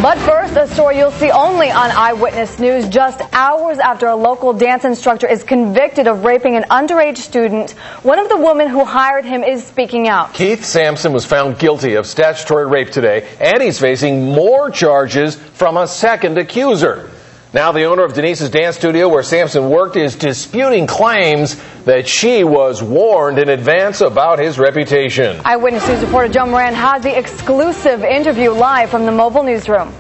But first, a story you'll see only on Eyewitness News. Just hours after a local dance instructor is convicted of raping an underage student, one of the women who hired him is speaking out. Keith Sampson was found guilty of statutory rape today, and he's facing more charges from a second accuser. Now the owner of Denise's dance studio where Sampson worked is disputing claims that she was warned in advance about his reputation. Eyewitness News reporter Joan Moran has the exclusive interview live from the mobile newsroom.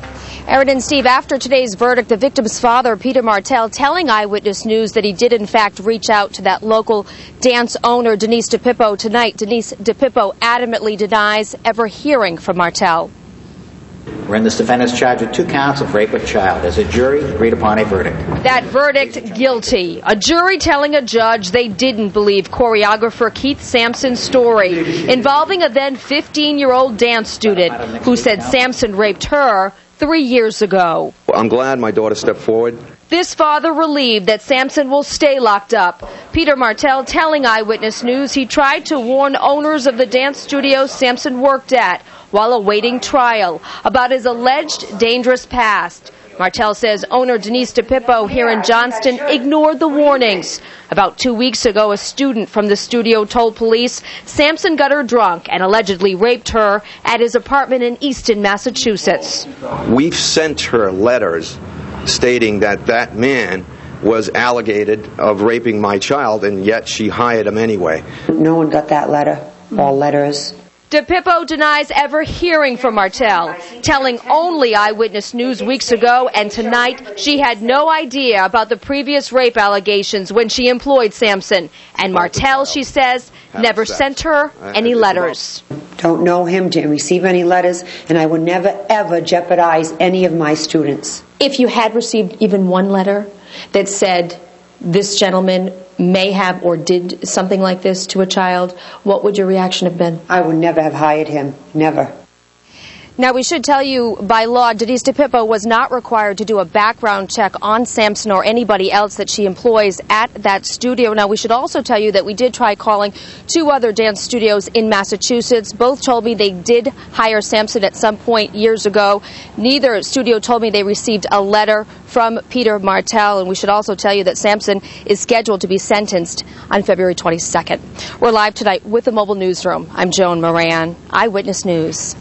Aaron and Steve, after today's verdict, the victim's father, Peter Martel, telling Eyewitness News that he did in fact reach out to that local dance owner, Denise DiPippo, tonight. Denise DiPippo adamantly denies ever hearing from Martel. We're in this defendant's charged with 2 counts of rape of child. As a jury, agreed upon a verdict. That verdict, guilty. A jury telling a judge they didn't believe choreographer Keith Sampson's story involving a then 15-year-old dance student who said Sampson raped her 3 years ago. I'm glad my daughter stepped forward. This father relieved that Sampson will stay locked up. Peter Martel telling Eyewitness News he tried to warn owners of the dance studio Sampson worked at while awaiting trial about his alleged dangerous past. Martel says owner Denise DiPippo here in Johnston ignored the warnings. About 2 weeks ago, a student from the studio told police Sampson got her drunk and allegedly raped her at his apartment in Easton, Massachusetts. We've sent her letters stating that that man was alleged of raping my child, and yet she hired him anyway. No one got that letter or letters. DiPippo denies ever hearing from Martel, telling only Eyewitness News weeks ago and tonight she had no idea about the previous rape allegations when she employed Sampson. And Martel, she says, never sent her any letters. Don't know him, didn't receive any letters, and I would never, ever jeopardize any of my students. If you had received even one letter that said this gentleman may have or did something like this to a child, what would your reaction have been? I would never have hired him. Never. Now, we should tell you, by law, Denise DiPippo was not required to do a background check on Sampson or anybody else that she employs at that studio. Now, we should also tell you that we did try calling 2 other dance studios in Massachusetts. Both told me they did hire Sampson at some point years ago. Neither studio told me they received a letter from Peter Martel. And we should also tell you that Sampson is scheduled to be sentenced on February 22nd. We're live tonight with the mobile newsroom. I'm Joan Moran, Eyewitness News.